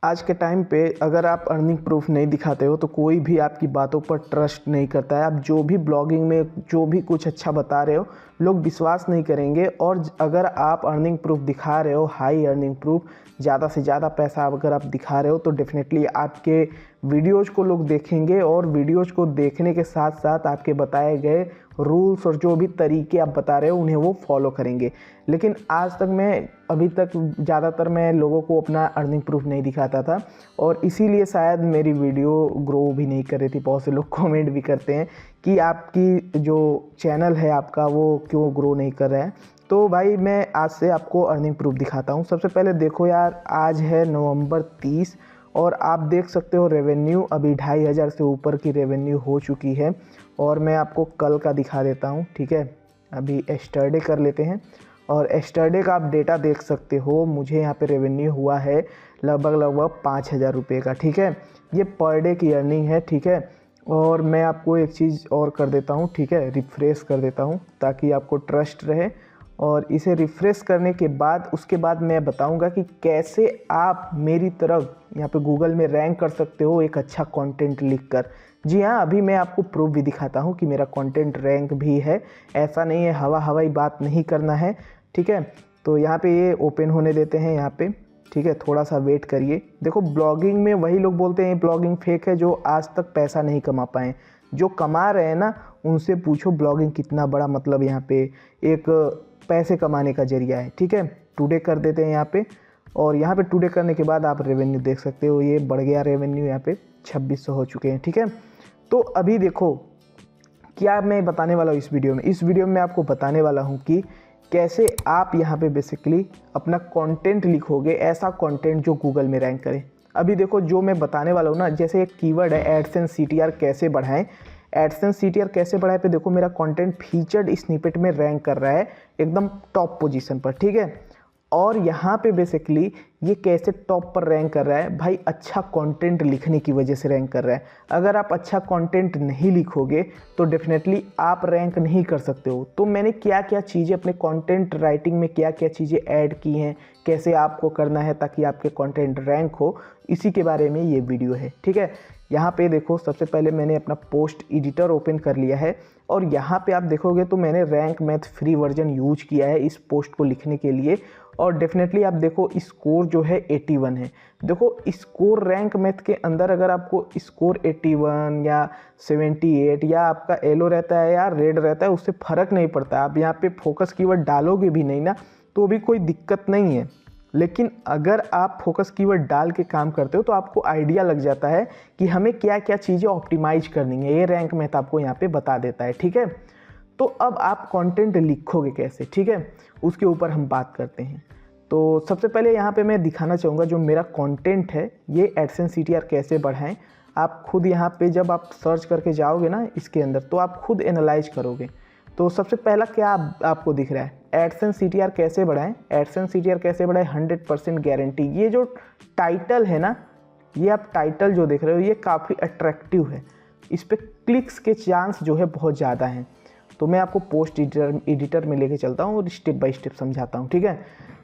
आज के टाइम पे अगर आप अर्निंग प्रूफ नहीं दिखाते हो तो कोई भी आपकी बातों पर ट्रस्ट नहीं करता है। आप जो भी ब्लॉगिंग में जो भी कुछ अच्छा बता रहे हो लोग विश्वास नहीं करेंगे। और अगर आप अर्निंग प्रूफ दिखा रहे हो, हाई अर्निंग प्रूफ, ज़्यादा से ज़्यादा पैसा अगर आप दिखा रहे हो तो डेफिनेटली आपके वीडियोज़ को लोग देखेंगे और वीडियोज़ को देखने के साथ साथ आपके बताए गए रूल्स और जो भी तरीके आप बता रहे हो उन्हें वो फॉलो करेंगे। लेकिन आज तक अभी तक ज़्यादातर मैं लोगों को अपना अर्निंग प्रूफ नहीं दिखाता था और इसीलिए शायद मेरी वीडियो ग्रो भी नहीं कर रही थी। बहुत से लोग कमेंट भी करते हैं कि आपकी जो चैनल है आपका वो क्यों ग्रो नहीं कर रहा है। तो भाई मैं आज से आपको अर्निंग प्रूफ दिखाता हूँ। सबसे पहले देखो यार, आज है नवंबर 30 और आप देख सकते हो रेवेन्यू अभी 2500 से ऊपर की रेवेन्यू हो चुकी है। और मैं आपको कल का दिखा देता हूँ, ठीक है। अभी एस्टरडे कर लेते हैं और एस्टरडे का आप डेटा देख सकते हो। मुझे यहाँ पे रेवेन्यू हुआ है लगभग 5000 रुपये का, ठीक है। ये पर डे की अर्निंग है, ठीक है। और मैं आपको एक चीज़ और कर देता हूँ, ठीक है, रिफ़्रेश कर देता हूँ ताकि आपको ट्रस्ट रहे। और इसे रिफ़्रेश करने के बाद उसके बाद मैं बताऊंगा कि कैसे आप मेरी तरफ यहाँ पे गूगल में रैंक कर सकते हो एक अच्छा कंटेंट लिखकर। जी हाँ, अभी मैं आपको प्रूफ भी दिखाता हूँ कि मेरा कंटेंट रैंक भी है। ऐसा नहीं है हवाई बात नहीं करना है, ठीक है। तो यहाँ पे ये ओपन होने देते हैं यहाँ पे, ठीक है। थोड़ा सा वेट करिए। देखो ब्लॉगिंग में वही लोग बोलते हैं ब्लॉगिंग फेक है जो आज तक पैसा नहीं कमा पाए। जो कमा रहे हैं ना उनसे पूछो ब्लॉगिंग कितना बड़ा मतलब यहाँ पे एक पैसे कमाने का जरिया है, ठीक है। टुडे कर देते हैं यहाँ पे और यहाँ पे टुडे करने के बाद आप रेवेन्यू देख सकते हो। ये बढ़ गया रेवेन्यू, यहाँ पे 2600 हो चुके हैं, ठीक है। तो अभी देखो क्या मैं बताने वाला हूँ इस वीडियो में मैं आपको बताने वाला हूँ कि कैसे आप यहाँ पे बेसिकली अपना कंटेंट लिखोगे, ऐसा कंटेंट जो गूगल में रैंक करे। अभी देखो जो मैं बताने वाला हूँ ना, जैसे एक कीवर्ड है एडसेंस CTR कैसे बढ़ाएं। एडसेंस CTR कैसे बढ़ाएं पे देखो मेरा कंटेंट फीचर्ड स्निपेट में रैंक कर रहा है एकदम टॉप पोजीशन पर, ठीक है। और यहाँ पे बेसिकली ये कैसे टॉप पर रैंक कर रहा है भाई, अच्छा कंटेंट लिखने की वजह से रैंक कर रहा है। अगर आप अच्छा कंटेंट नहीं लिखोगे तो डेफिनेटली आप रैंक नहीं कर सकते हो। तो मैंने क्या क्या चीज़ें अपने कंटेंट राइटिंग में क्या क्या चीज़ें ऐड की हैं, कैसे आपको करना है ताकि आपके कंटेंट रैंक हो, इसी के बारे में ये वीडियो है, ठीक है। यहाँ पे देखो सबसे पहले मैंने अपना पोस्ट एडिटर ओपन कर लिया है और यहाँ पे आप देखोगे तो मैंने rank math free version use किया है इस पोस्ट को लिखने के लिए। और डेफिनेटली आप देखो स्कोर जो है 81 है। देखो स्कोर रैंक मैथ के अंदर अगर आपको स्कोर 81 या 78 या आपका येलो रहता है या रेड रहता है उससे फ़र्क नहीं पड़ता। आप यहाँ पे फोकस कीवर्ड डालोगे भी नहीं ना तो भी कोई दिक्कत नहीं है। लेकिन अगर आप फोकस कीवर्ड डाल के काम करते हो तो आपको आइडिया लग जाता है कि हमें क्या क्या चीज़ें ऑप्टिमाइज करनी है। ये रैंक मैथ आपको यहाँ पे बता देता है, ठीक है। तो अब आप कंटेंट लिखोगे कैसे, ठीक है, उसके ऊपर हम बात करते हैं। तो सबसे पहले यहाँ पे मैं दिखाना चाहूँगा जो मेरा कंटेंट है ये एडसेंस CTR कैसे बढ़ाएं। आप खुद यहाँ पे जब आप सर्च करके जाओगे ना इसके अंदर तो आप खुद एनालाइज करोगे। तो सबसे पहला क्या आपको दिख रहा है, एडसेंस CTR कैसे बढ़ाएं। एडसेंस CTR कैसे बढ़ाएं 100% गारंटी। ये जो टाइटल है ना, ये आप टाइटल जो देख रहे हो ये काफ़ी अट्रैक्टिव है, इस पर क्लिक्स के चांस जो है बहुत ज़्यादा हैं। तो मैं आपको पोस्ट एडिटर में लेके चलता हूँ और स्टेप बाय स्टेप समझाता हूँ, ठीक है।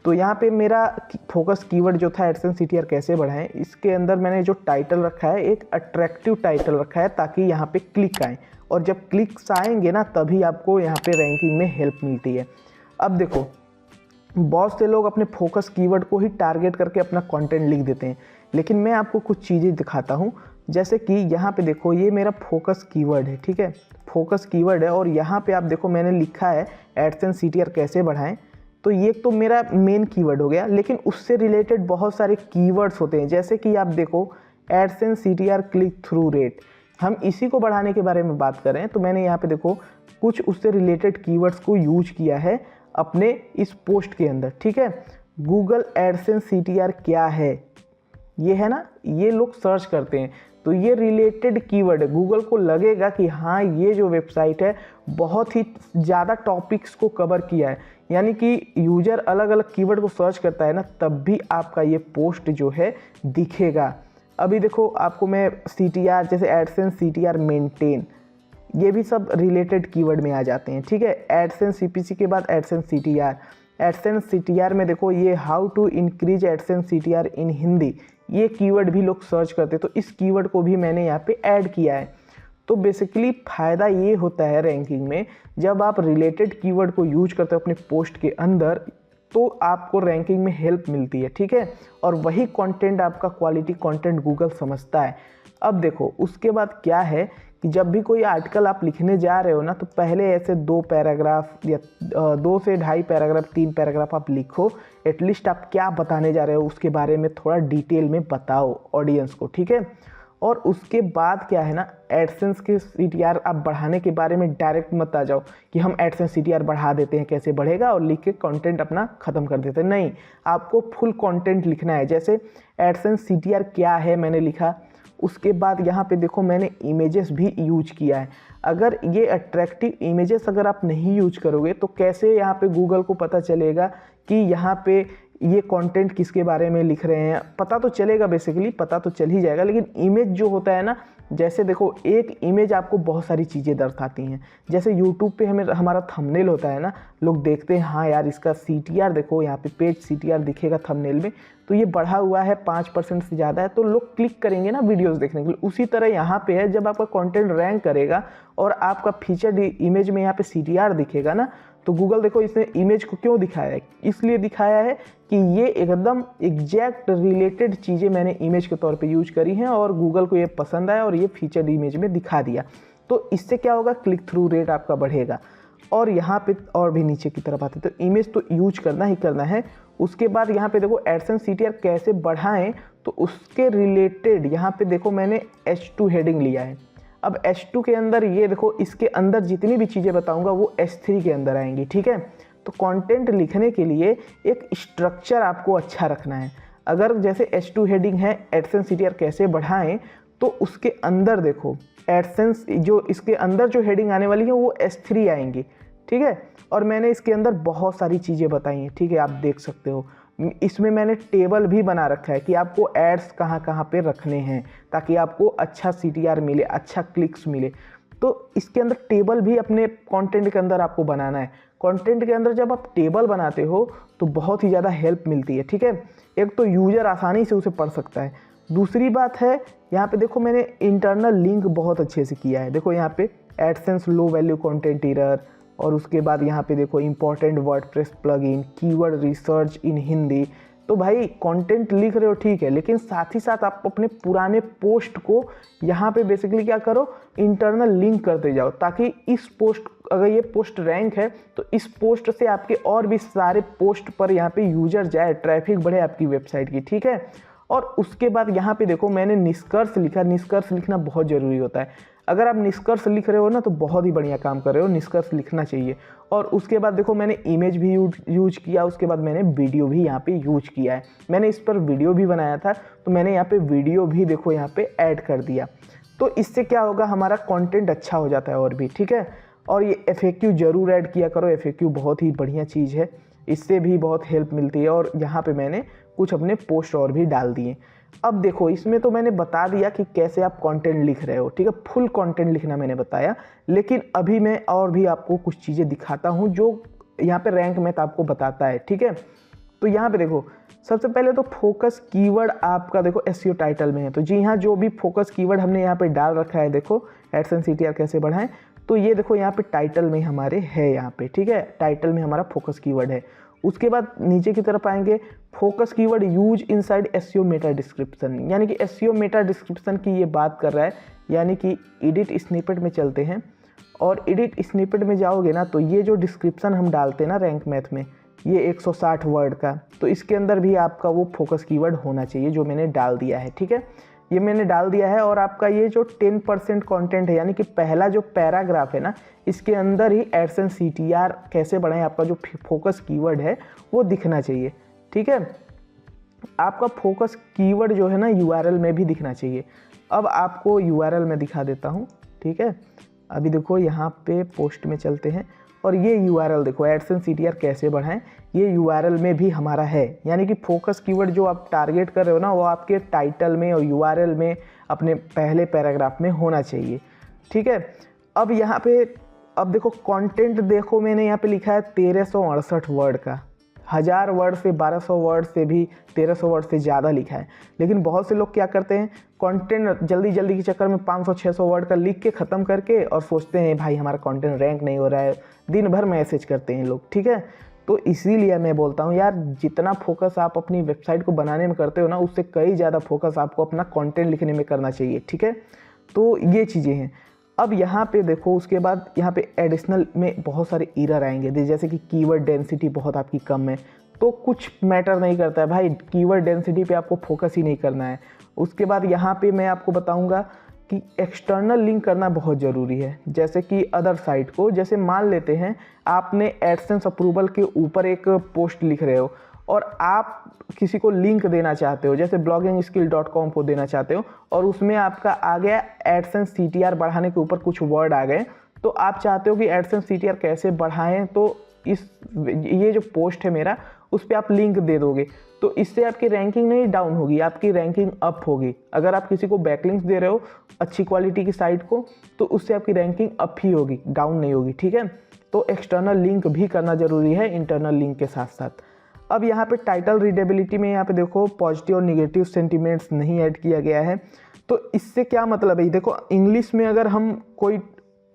तो यहाँ पे मेरा फोकस कीवर्ड जो था एडसेंस CTR कैसे बढ़ाएं, इसके अंदर मैंने जो टाइटल रखा है एक अट्रैक्टिव टाइटल रखा है ताकि यहाँ पे क्लिक आए और जब क्लिक्स आएंगे ना तभी आपको यहाँ पे रैंकिंग में हेल्प मिलती है। अब देखो बहुत से लोग अपने फोकस कीवर्ड को ही टारगेट करके अपना कंटेंट लिख देते हैं, लेकिन मैं आपको कुछ चीज़ें दिखाता हूँ। जैसे कि यहाँ पे देखो ये मेरा फोकस कीवर्ड है, ठीक है, फोकस कीवर्ड है। और यहाँ पे आप देखो मैंने लिखा है एडसेंस CTR कैसे बढ़ाएं। तो ये तो मेरा मेन कीवर्ड हो गया, लेकिन उससे रिलेटेड बहुत सारे कीवर्ड्स होते हैं। जैसे कि आप देखो AdSense CTR click through rate, हम इसी को बढ़ाने के बारे में बात कर रहे हैं। तो मैंने यहाँ पे देखो कुछ उससे रिलेटेड कीवर्ड्स को यूज किया है अपने इस पोस्ट के अंदर, ठीक है। गूगल एडसेंस CTR क्या है, ये है ना, ये लोग सर्च करते हैं तो ये रिलेटेड कीवर्ड है। गूगल को लगेगा कि हाँ ये जो वेबसाइट है बहुत ही ज़्यादा टॉपिक्स को कवर किया है, यानी कि यूजर अलग अलग कीवर्ड को सर्च करता है ना तब भी आपका ये पोस्ट जो है दिखेगा। अभी देखो आपको मैं CTR जैसे एडसेंस CTR मेंटेन, ये भी सब रिलेटेड कीवर्ड में आ जाते हैं, ठीक है। एडसेंस CPC के बाद एडसेंस CTR, एडसेंस CTR में देखो ये how to increase AdSense CTR in Hindi, ये कीवर्ड भी लोग सर्च करते, तो इस कीवर्ड को भी मैंने यहाँ पे ऐड किया है। तो बेसिकली फ़ायदा ये होता है रैंकिंग में, जब आप रिलेटेड कीवर्ड को यूज करते हो अपने पोस्ट के अंदर तो आपको रैंकिंग में हेल्प मिलती है, ठीक है। और वही कंटेंट आपका क्वालिटी कंटेंट गूगल समझता है। अब देखो उसके बाद क्या है कि जब भी कोई आर्टिकल आप लिखने जा रहे हो ना, तो पहले ऐसे 2 पैराग्राफ या 2 से 2.5 पैराग्राफ 3 पैराग्राफ आप लिखो। एटलीस्ट आप क्या बताने जा रहे हो उसके बारे में थोड़ा डिटेल में बताओ ऑडियंस को, ठीक है। और उसके बाद क्या है ना, एडसेंस के CTR आप बढ़ाने के बारे में डायरेक्ट मत आ जाओ कि हम एडसेंस CTR बढ़ा देते हैं, कैसे बढ़ेगा, और लिख के कंटेंट अपना ख़त्म कर देते हैं। नहीं, आपको फुल कंटेंट लिखना है। जैसे एडसेंस CTR क्या है मैंने लिखा, उसके बाद यहाँ पे देखो मैंने इमेजेस भी यूज किया है। अगर ये अट्रैक्टिव इमेजेस अगर आप नहीं यूज करोगे तो कैसे यहाँ पे गूगल को पता चलेगा कि यहाँ पे ये कंटेंट किसके बारे में लिख रहे हैं। पता तो चलेगा, बेसिकली पता तो चल ही जाएगा, लेकिन इमेज जो होता है ना, जैसे देखो एक इमेज आपको बहुत सारी चीज़ें दर्शाती हैं। जैसे यूट्यूब पे हमें हमारा थंबनेल होता है ना, लोग देखते हैं हाँ यार इसका CTR देखो, यहाँ पे पेज CTR दिखेगा थंबनेल में, तो ये बढ़ा हुआ है 5% से ज़्यादा है, तो लोग क्लिक करेंगे ना वीडियोस देखने के लिए। उसी तरह यहाँ पे है, जब आपका कंटेंट रैंक करेगा और आपका फीचर्ड इमेज में यहाँ पे CTR दिखेगा ना, तो गूगल देखो इसने इमेज को क्यों दिखाया है, इसलिए दिखाया है कि ये एकदम एग्जैक्ट रिलेटेड चीज़ें मैंने इमेज के तौर पे यूज करी हैं और गूगल को ये पसंद आया और ये फीचर्ड इमेज में दिखा दिया। तो इससे क्या होगा, क्लिक थ्रू रेट आपका बढ़ेगा। और यहाँ पे और भी नीचे की तरफ आते, तो इमेज तो यूज करना ही करना है। उसके बाद यहाँ पे देखो एडसेंस CTR कैसे बढ़ाएं, तो उसके रिलेटेड यहाँ पे देखो मैंने H2 हेडिंग लिया है। अब H2 के अंदर ये देखो, इसके अंदर जितनी भी चीज़ें बताऊंगा वो H3 के अंदर आएंगी, ठीक है। तो कंटेंट लिखने के लिए एक स्ट्रक्चर आपको अच्छा रखना है। अगर जैसे H2 हेडिंग है एडसेंस CTR कैसे बढ़ाएं, तो उसके अंदर देखो एडसेंस जो इसके अंदर जो हेडिंग आने वाली है वो H3 आएंगी, ठीक है। और मैंने इसके अंदर बहुत सारी चीज़ें बताई हैं, ठीक है, आप देख सकते हो। इसमें मैंने टेबल भी बना रखा है कि आपको एड्स कहाँ कहाँ पे रखने हैं ताकि आपको अच्छा CTR मिले, अच्छा क्लिक्स मिले। तो इसके अंदर टेबल भी अपने कंटेंट के अंदर आपको बनाना है। कंटेंट के अंदर जब आप टेबल बनाते हो तो बहुत ही ज़्यादा हेल्प मिलती है, ठीक है। एक तो यूज़र आसानी से उसे पढ़ सकता है। दूसरी बात है यहाँ पे देखो मैंने इंटरनल लिंक बहुत अच्छे से किया है। देखो यहाँ पे AdSense low value content error, और उसके बाद यहाँ पे देखो important WordPress plugin, keyword research इन हिंदी। तो भाई कंटेंट लिख रहे हो ठीक है, लेकिन साथ ही साथ आप अपने पुराने पोस्ट को यहाँ पे बेसिकली क्या करो, इंटरनल लिंक करते जाओ, ताकि इस पोस्ट, अगर ये पोस्ट रैंक है तो इस पोस्ट से आपके और भी सारे पोस्ट पर यहाँ पे यूजर जाए, ट्रैफिक बढ़े आपकी वेबसाइट की, ठीक है। और उसके बाद यहाँ पे देखो मैंने निष्कर्ष लिखा। निष्कर्ष लिखना बहुत ज़रूरी होता है। अगर आप निष्कर्ष लिख रहे हो ना तो बहुत ही बढ़िया काम कर रहे हो, निष्कर्ष लिखना चाहिए। और उसके बाद देखो मैंने इमेज भी यूज किया, उसके बाद मैंने वीडियो भी यहाँ पे यूज किया है। मैंने इस पर वीडियो भी बनाया था, तो मैंने यहाँ पे वीडियो भी देखो यहाँ पे ऐड कर दिया। तो इससे क्या होगा, हमारा कंटेंट अच्छा हो जाता है और भी, ठीक है। और ये FAQ जरूर ऐड किया करो, FAQ बहुत ही बढ़िया चीज़ है, इससे भी बहुत हेल्प मिलती है। और यहाँ पे मैंने कुछ अपने पोस्ट और भी डाल दिए। अब देखो इसमें तो मैंने बता दिया कि कैसे आप कंटेंट लिख रहे हो, ठीक है, फुल कंटेंट लिखना मैंने बताया। लेकिन अभी मैं और भी आपको कुछ चीज़ें दिखाता हूँ जो यहाँ पे रैंक मैथ आपको बताता है, ठीक है। तो यहाँ पे देखो सबसे पहले तो फोकस कीवर्ड आपका देखो SEO टाइटल में है। तो जी हाँ, जो भी फोकस कीवर्ड हमने यहाँ पे डाल रखा है, देखो एडसेंस CTR कैसे बढ़ाएं, तो ये देखो यहाँ पे टाइटल में हमारे है यहाँ पे, ठीक है, टाइटल में हमारा फोकस कीवर्ड है। उसके बाद नीचे की तरफ आएंगे, focus keyword use inside SEO Meta description, यानी कि SEO मेटा डिस्क्रिप्शन की ये बात कर रहा है। यानी कि एडिट स्निपेट में चलते हैं, और एडिट स्निपेट में जाओगे ना तो ये जो डिस्क्रिप्शन हम डालते हैं ना रैंक मैथ में, ये 160 वर्ड का, तो इसके अंदर भी आपका वो फोकस कीवर्ड होना चाहिए जो मैंने डाल दिया है, ठीक है, ये मैंने डाल दिया है। और आपका ये जो 10% कंटेंट है, यानी कि पहला जो पैराग्राफ है ना, इसके अंदर ही एडसेंस CTR कैसे बढ़ाएं, आपका जो फोकस कीवर्ड है वो दिखना चाहिए, ठीक है। आपका फोकस कीवर्ड जो है ना URL में भी दिखना चाहिए। अब आपको URL में दिखा देता हूँ, ठीक है। अभी देखो यहाँ पे पोस्ट में चलते हैं, और ये URL देखो एडसेंस CTR कैसे बढ़ाएं, ये URL में भी हमारा है। यानी कि फोकस कीवर्ड जो आप टारगेट कर रहे हो ना, वो आपके टाइटल में और URL में अपने पहले पैराग्राफ में होना चाहिए, ठीक है। अब यहाँ पे अब देखो कंटेंट देखो मैंने यहाँ पे लिखा है 1368 वर्ड का, 1000 वर्ड से 1200 वर्ड से भी 1300 वर्ड से ज़्यादा लिखा है। लेकिन बहुत से लोग क्या करते हैं, कंटेंट जल्दी जल्दी के चक्कर में 500-600 वर्ड का लिख के ख़त्म करके और सोचते हैं भाई हमारा कंटेंट रैंक नहीं हो रहा है, दिन भर मैसेज करते हैं लोग, ठीक है। तो इसीलिए मैं बोलता हूँ यार, जितना फोकस आप अपनी वेबसाइट को बनाने में करते हो ना, उससे कई ज़्यादा फोकस आपको अपना कंटेंट लिखने में करना चाहिए, ठीक है। तो ये चीज़ें हैं। अब यहाँ पे देखो, उसके बाद यहाँ पे एडिशनल में बहुत सारे एरर आएंगे, जैसे कि कीवर्ड डेंसिटी बहुत आपकी कम है, तो कुछ मैटर नहीं करता है भाई, कीवर्ड डेंसिटी पे आपको फोकस ही नहीं करना है। उसके बाद यहाँ पे मैं आपको बताऊँगा कि एक्सटर्नल लिंक करना बहुत ज़रूरी है, जैसे कि अदर साइट को। जैसे मान लेते हैं आपने एडसेंस अप्रूवल के ऊपर एक पोस्ट लिख रहे हो और आप किसी को लिंक देना चाहते हो, जैसे bloggingskill.com को देना चाहते हो, और उसमें आपका आ गया एडसेंस CTR बढ़ाने के ऊपर कुछ वर्ड आ गए, तो आप चाहते हो कि एडसेंस CTR कैसे बढ़ाएं, तो ये जो पोस्ट है मेरा, उस पर आप लिंक दे दोगे, तो इससे आपकी रैंकिंग नहीं डाउन होगी, आपकी रैंकिंग अप होगी। अगर आप किसी को बैकलिंक्स दे रहे हो अच्छी क्वालिटी की साइट को, तो उससे आपकी रैंकिंग अप ही होगी, डाउन नहीं होगी, ठीक है। तो एक्सटर्नल लिंक भी करना ज़रूरी है इंटरनल लिंक के साथ साथ। अब यहाँ पे टाइटल रीडेबिलिटी में यहाँ पे देखो पॉजिटिव और निगेटिव सेंटिमेंट्स नहीं ऐड किया गया है। तो इससे क्या मतलब है, देखो इंग्लिश में अगर हम कोई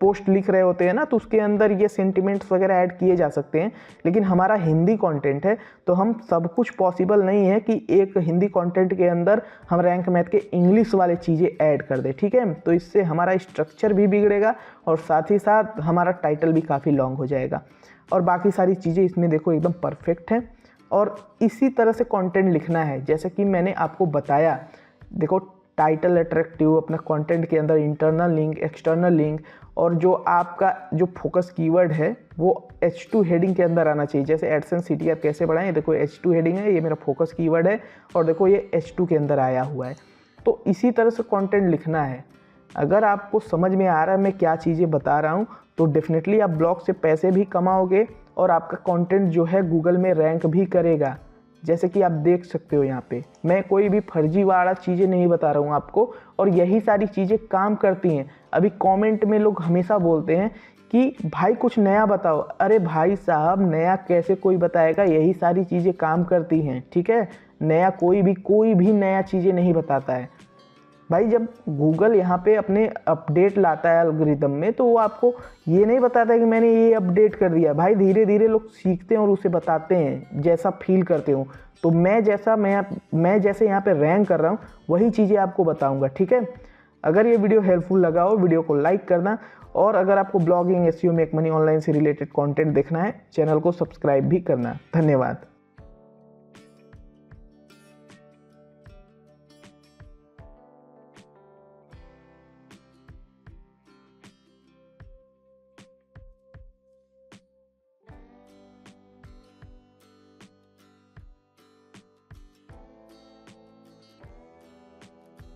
पोस्ट लिख रहे होते हैं ना, तो उसके अंदर ये सेंटिमेंट्स वगैरह ऐड किए जा सकते हैं, लेकिन हमारा हिंदी कंटेंट है तो हम सब कुछ पॉसिबल नहीं है कि एक हिंदी कंटेंट के अंदर हम रैंक मैथ के इंग्लिश वाले चीज़ें ऐड कर दें, ठीक है। तो इससे हमारा स्ट्रक्चर भी बिगड़ेगा और साथ ही साथ हमारा टाइटल भी काफ़ी लॉन्ग हो जाएगा, और बाकी सारी चीज़ें इसमें देखो एकदम परफेक्ट है। और इसी तरह से कंटेंट लिखना है, जैसे कि मैंने आपको बताया, देखो टाइटल अट्रैक्टिव, अपना कंटेंट के अंदर इंटरनल लिंक, एक्सटर्नल लिंक, और जो आपका जो फोकस कीवर्ड है वो H2 हेडिंग के अंदर आना चाहिए। जैसे एडसेंस CTR कैसे बढ़ाएं, देखो H2 हेडिंग है, ये मेरा फोकस कीवर्ड है, और देखो ये H2 के अंदर आया हुआ है। तो इसी तरह से कंटेंट लिखना है। अगर आपको समझ में आ रहा है मैं क्या चीज़ें बता रहा हूँ, तो डेफिनेटली आप ब्लॉग से पैसे भी कमाओगे और आपका कंटेंट जो है गूगल में रैंक भी करेगा। जैसे कि आप देख सकते हो यहाँ पे मैं कोई भी फर्जी वाला चीज़ें नहीं बता रहा हूँ आपको, और यही सारी चीज़ें काम करती हैं। अभी कमेंट में लोग हमेशा बोलते हैं कि भाई कुछ नया बताओ। अरे भाई साहब, नया कैसे कोई बताएगा, यही सारी चीज़ें काम करती हैं, ठीक है। नया कोई भी नया चीज़ें नहीं बताता है भाई। जब गूगल यहाँ पे अपने अपडेट लाता है एल्गोरिदम में, तो वो आपको ये नहीं बताता है कि मैंने ये अपडेट कर दिया भाई। धीरे धीरे लोग सीखते हैं और उसे बताते हैं जैसा फील करते हो। तो मैं जैसे यहाँ पे रैंक कर रहा हूँ वही चीज़ें आपको बताऊँगा, ठीक है। अगर ये वीडियो हेल्पफुल लगा हो, वीडियो को लाइक करना, और अगर आपको blogging, SEO, make money online से रिलेटेड कॉन्टेंट देखना है, चैनल को सब्सक्राइब भी करना। धन्यवाद।